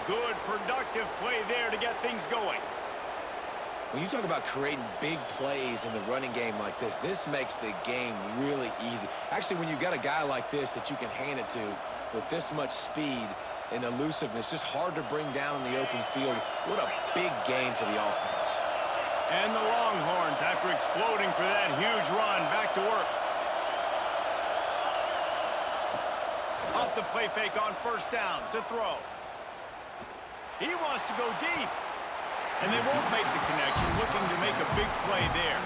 Good, productive play there to get things going. When you talk about creating big plays in the running game like this makes the game really easy. Actually, when you've got a guy like this that you can hand it to with this much speed and elusiveness, just hard to bring down in the open field. What a big gain for the offense. And the Longhorns, after exploding for that huge run, back to work. Off the play fake on first down to throw. He wants to go deep. And they won't make the connection, looking to make a big play there.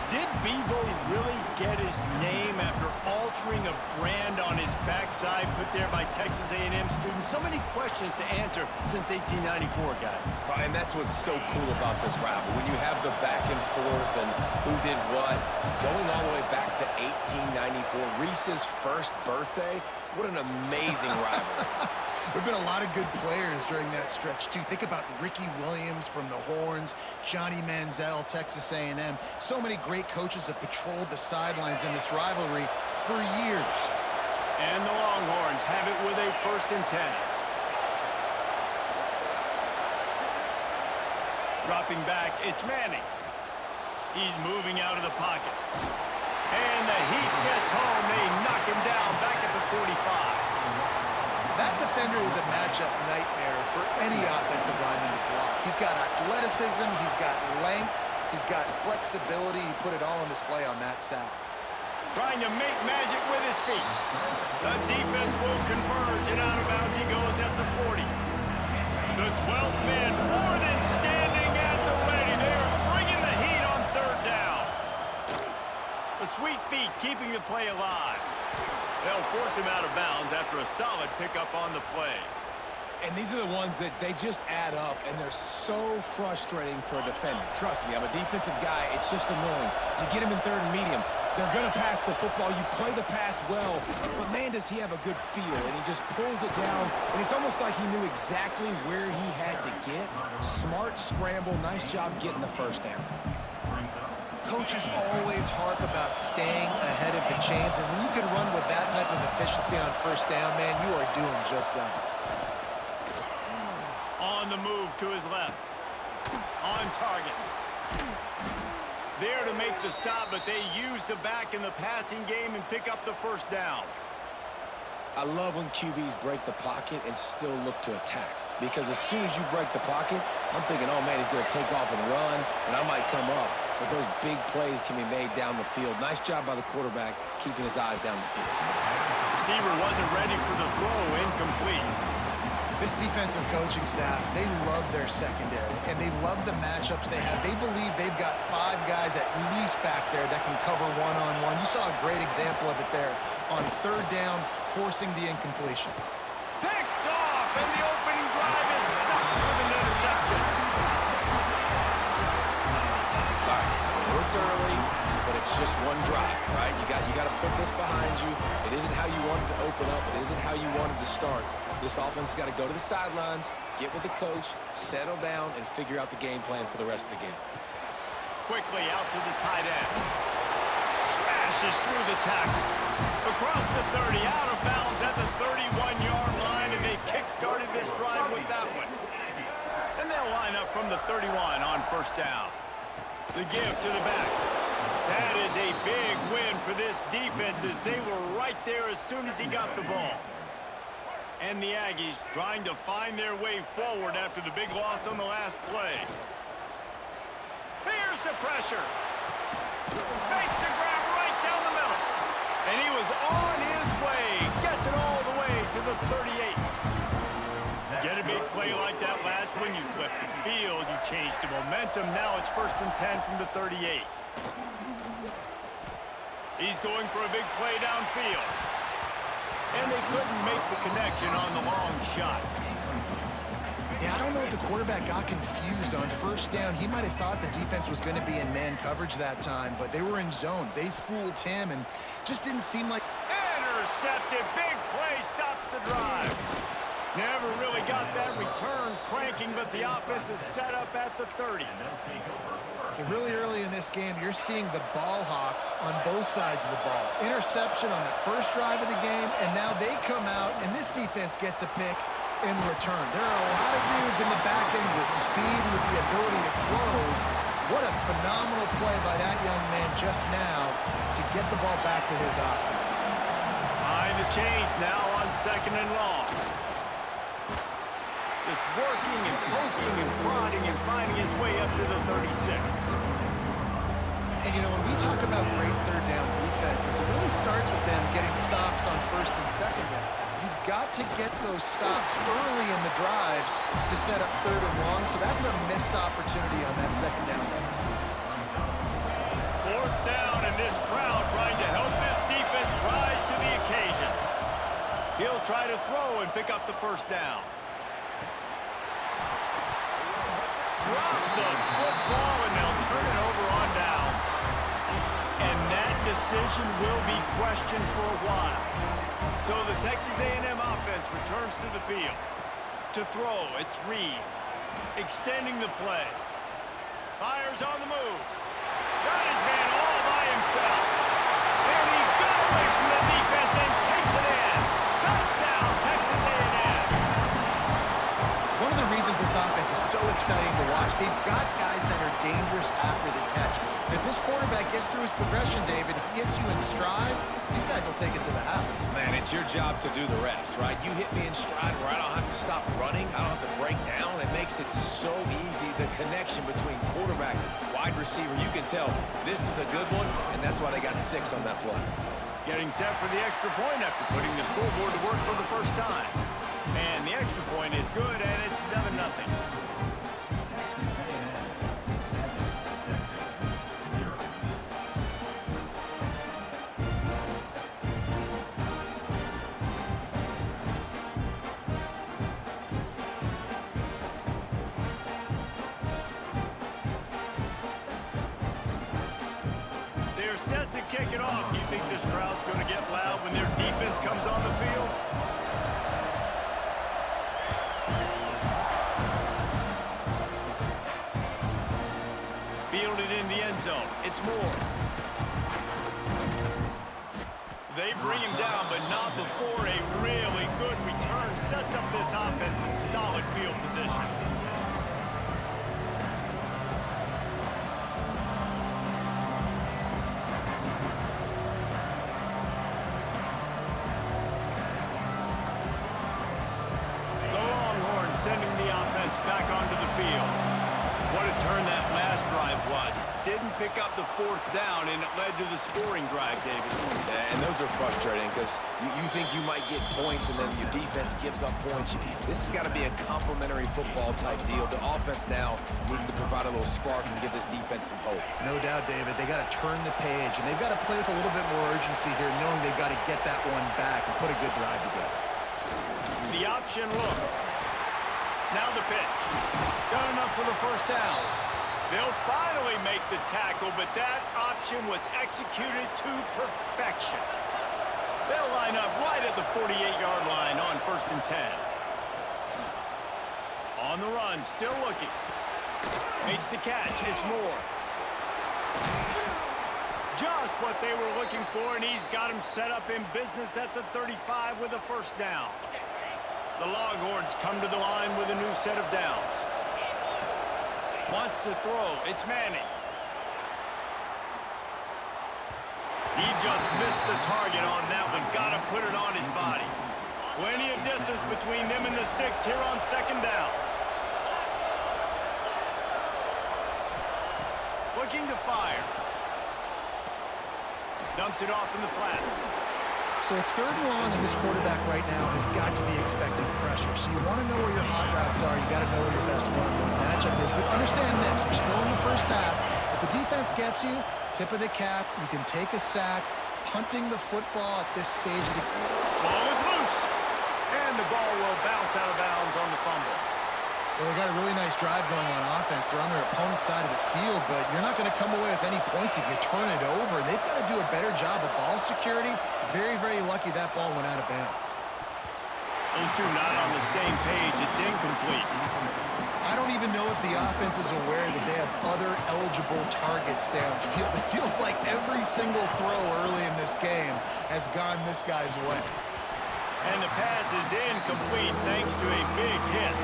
Did Bevo really get his name after altering a brand on his backside put there by Texas A&M students? So many questions to answer since 1894, guys. And that's what's so cool about this rival. When you have the back and forth and who did what, going all the way back to 1894, Reese's first birthday, what an amazing rivalry. There have been a lot of good players during that stretch, too. Think about Ricky Williams from the Horns, Johnny Manziel, Texas A&M. So many great coaches have patrolled the sidelines in this rivalry for years. And the Longhorns have it with a 1st and 10. Dropping back, it's Manning. He's moving out of the pocket. And the Heat gets home. They knock him down back at the 45. That defender is a matchup nightmare for any offensive lineman to block. He's got athleticism, he's got length, he's got flexibility. He put it all on display on that sack. Trying to make magic with his feet. The defense will converge, and out of bounds he goes at the 40. The 12th man more than standing at the ready. They are bringing the heat on 3rd down. The sweet feet keeping the play alive. They'll force him out of bounds after a solid pickup on the play. And these are the ones that they just add up, and they're so frustrating for a defender. Trust me, I'm a defensive guy. It's just annoying. You get him in 3rd and medium. They're going to pass the football. You play the pass well, but man, does he have a good feel, and he just pulls it down, and it's almost like he knew exactly where he had to get. Smart scramble. Nice job getting the 1st down. Coaches always harp about staying ahead of the chains, and when you can run with that type of efficiency on 1st down, man, you are doing just that. On the move to his left. On target. There to make the stop, but they use the back in the passing game and pick up the 1st down. I love when QBs break the pocket and still look to attack. Because as soon as you break the pocket, I'm thinking, oh, man, he's going to take off and run, and I might come up. But those big plays can be made down the field. Nice job by the quarterback keeping his eyes down the field. Receiver wasn't ready for the throw, incomplete. This defensive coaching staff, they love their secondary, and they love the matchups they have. They believe they've got 5 guys at least back there that can cover one-on-one. You saw a great example of it there on 3rd down, forcing the incompletion. Picked off, and the opening drive is stopped with an interception. All right, I know it's early, but it's just one drive, right? You got to put this behind you. It isn't how you wanted to open up. It isn't how you wanted to start. This offense has got to go to the sidelines, get with the coach, settle down, and figure out the game plan for the rest of the game. Quickly out to the tight end. Smashes through the tackle. Across the 30, out of bounds at the 31-yard line, and they kick-started this drive with that one. And they'll line up from the 31 on 1st down. The give to the back. That is a big win for this defense as they were right there as soon as he got the ball. And the Aggies trying to find their way forward after the big loss on the last play. Here's the pressure. Makes a grab right down the middle. And he was on his way. Gets it all the way to the 38. Get a big play like that last when you flip the field. You change the momentum. Now it's 1st and 10 from the 38. He's going for a big play downfield. And they couldn't make the connection on the long shot. Yeah, I don't know if the quarterback got confused on 1st down. He might have thought the defense was going to be in man coverage that time, but they were in zone. They fooled him and just didn't seem like... Intercepted. Big play stops the drive. Never really got that return cranking, but the offense is set up at the 30. Really early in this game, you're seeing the ball hawks on both sides of the ball. Interception on the 1st drive of the game, and now they come out, and this defense gets a pick, in return. There are a lot of dudes in the back end with speed and with the ability to close. What a phenomenal play by that young man just now to get the ball back to his offense. Behind the chains now on 2nd and long. Just working and poking and prodding and finding his way up to the 36. And, you know, when we talk about great third down defenses, it really starts with them getting stops on 1st and 2nd down. You've got to get those stops early in the drives to set up 3rd and long, so that's a missed opportunity on that 2nd down by this defense. 4th down, and this crowd trying to help this defense rise to the occasion. He'll try to throw and pick up the 1st down. Drop the football, and they'll turn it over on downs. And that decision will be questioned for a while. So the Texas A&M offense returns to the field. To throw, it's Reed. Extending the play. Fires on the move. Got his man all by himself. And he got away from the defense and takes it in. Touchdown, Texas A&M. One of the reasons this offense is so exciting to watch, they've got guys that are dangerous after the catch. And if this quarterback gets through his progression, David, he hits you in stride, these guys will take it to the house. Man, it's your job to do the rest, right? You hit me in stride where I don't have to stop running. I don't have to break down. It makes it so easy. The connection between quarterback, wide receiver, you can tell this is a good one, and that's why they got 6 on that play. Getting set for the extra point after putting the scoreboard to work for the first time. And the extra point is good, and it's 7-0. They're set to kick it off. You think this crowd's going to get loud when their defense comes on the field? Fielded in the end zone. It's Moore. They bring him down, but not before a really good return sets up this offense in solid field position. The Longhorns sending the offense back onto the field. What a turn that last drive was. Didn't pick up the 4th down, and it led to the scoring drive, David. And those are frustrating because you think you might get points and then your defense gives up points. This has got to be a complementary football type deal. The offense now needs to provide a little spark and give this defense some hope. No doubt, David. They got to turn the page, and they've got to play with a little bit more urgency here, knowing they've got to get that one back and put a good drive together. The option look. Now the pitch. Got enough for the 1st down. They'll finally make the tackle, but that option was executed to perfection. They'll line up right at the 48-yard line on 1st and 10. On the run, still looking. Makes the catch. It's Moore. Just what they were looking for, and he's got him set up in business at the 35 with a 1st down. The Longhorns come to the line with a new set of downs. Wants to throw. It's Manning. He just missed the target on that one. Got to put it on his body. Plenty of distance between them and the sticks here on 2nd down. Looking to fire. Dumps it off in the flats. So it's 3rd and long, and this quarterback right now has got to be expecting pressure. So you want to know where your hot routes are. You got to know where your best one-on-one matchup is. But understand this: we're still in the 1st half. If the defense gets you, tip of the cap, you can take a sack. Punting the football at this stage of the ball is loose, and the ball will bounce out of bounds on the fumble. Well, they got a really nice drive going on offense. They're on their opponent's side of the field, but you're not going to come away with any points if you turn it over. And they've got to do a better job of ball security. Very, very lucky that ball went out of bounds. Those two not on the same page. It's incomplete. I don't even know if the offense is aware that they have other eligible targets downfield. It feels like every single throw early in this game has gone this guy's way. And the pass is incomplete thanks to a big hit.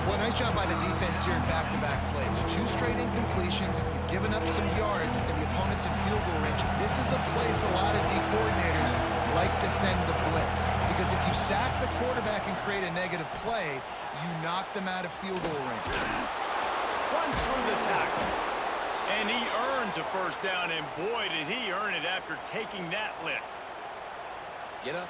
Well, nice job by the defense here in back-to-back plays. 2 straight incompletions. You've given up some yards, and the opponent's in field goal range. This is a place a lot of D coordinators like to send the blitz. Because if you sack the quarterback and create a negative play, you knock them out of field goal range. Runs through the tackle. And he earns a first down, and boy, did he earn it after taking that lick. Get up.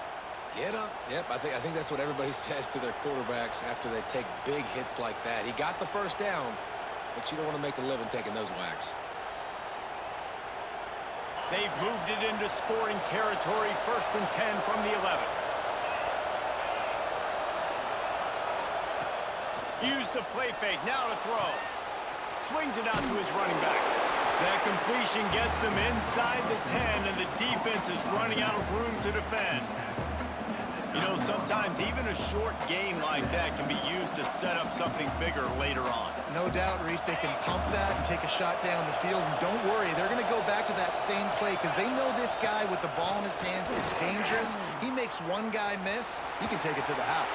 Get up. Yep, I think that's what everybody says to their quarterbacks after they take big hits like that. He got the first down, but you don't want to make a living taking those whacks. They've moved it into scoring territory, 1st and 10 from the 11. Use the play fake, now to throw. Swings it out to his running back. That completion gets them inside the 10, and the defense is running out of room to defend. You know, sometimes even a short gain like that can be used to set up something bigger later on. No doubt, Reese, they can pump that and take a shot down the field. And don't worry, they're going to go back to that same play because they know this guy with the ball in his hands is dangerous. He makes one guy miss, he can take it to the house.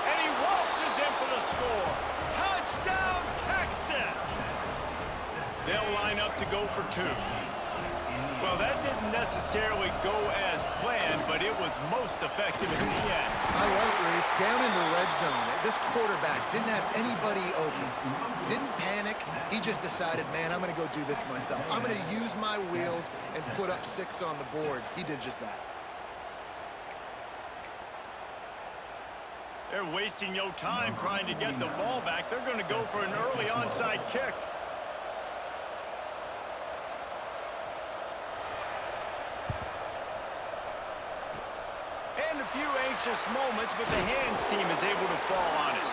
And he waltzes in for the score. Touchdown, Texas! They'll line up to go for 2. Well, that didn't necessarily go as planned, but it was most effective in the end. I love it, Reese. Down in the red zone, this quarterback didn't have anybody open. Didn't panic. He just decided, man, I'm going to go do this myself. I'm going to use my wheels and put up 6 on the board. He did just that. They're wasting no time trying to get the ball back. They're going to go for an early onside kick. A few anxious moments, but the hands team is able to fall on it.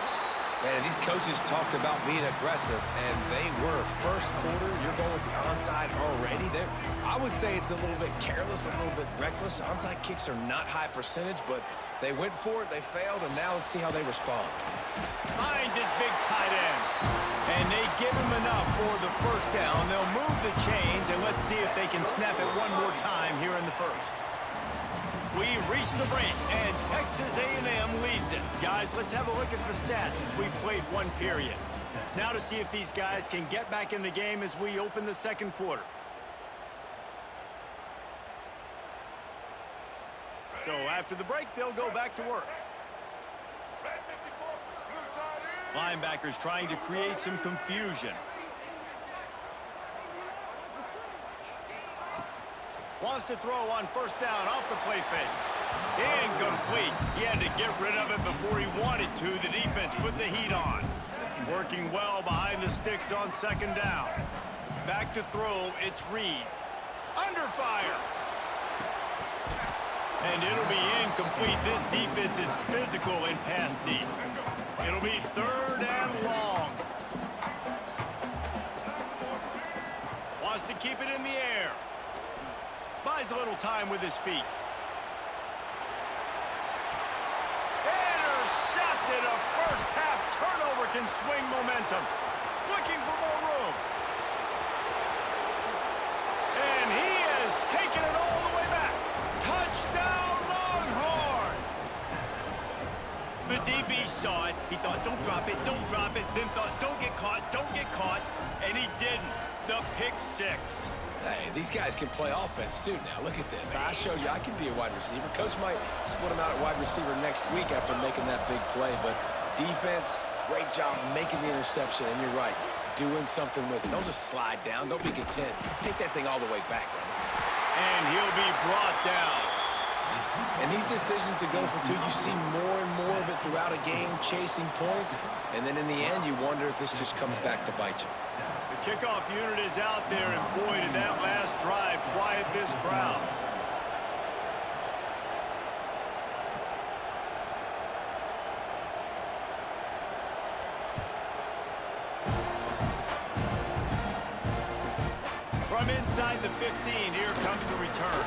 Man, these coaches talked about being aggressive, and they were. First quarter, you're going with the onside already. I would say it's a little bit careless, a little bit reckless. Onside kicks are not high percentage, but they went for it, they failed, and now let's see how they respond. Finds his big tight end. And they give him enough for the first down. They'll move the chains, and let's see if they can snap it one more time here in the first. We reach the break, and Texas A&M leads it. Guys, let's have a look at the stats as we've played 1 period. Now to see if these guys can get back in the game as we open the second quarter. So after the break, they'll go back to work. Linebackers trying to create some confusion. Wants to throw on first down off the play fake. Incomplete. He had to get rid of it before he wanted to. The defense put the heat on. Working well behind the sticks on 2nd down. Back to throw, it's Reed. Under fire. And it'll be incomplete. This defense is physical in pass deep. It'll be 3rd and long. Wants to keep it in the air. Buys a little time with his feet. Intercepted. A first half turnover can swing momentum. Looking for more room. And he has taken it all the way back. Touchdown, Longhorns! The DB saw it. He thought, don't drop it, then thought, don't get caught, and he didn't. The pick 6. Hey, these guys can play offense, too, now. Look at this. I showed you I can be a wide receiver. Coach might split him out at wide receiver next week after making that big play, but defense, great job making the interception, and you're right, doing something with it. Don't just slide down. Don't be content. Take that thing all the way back, brother. And he'll be brought down. And these decisions to go for 2, you see more and more of it throughout a game, chasing points, and then in the end, you wonder if this just comes back to bite you. The kickoff unit is out there, and boy, did that last drive quiet this crowd. From inside the 15, here comes the return.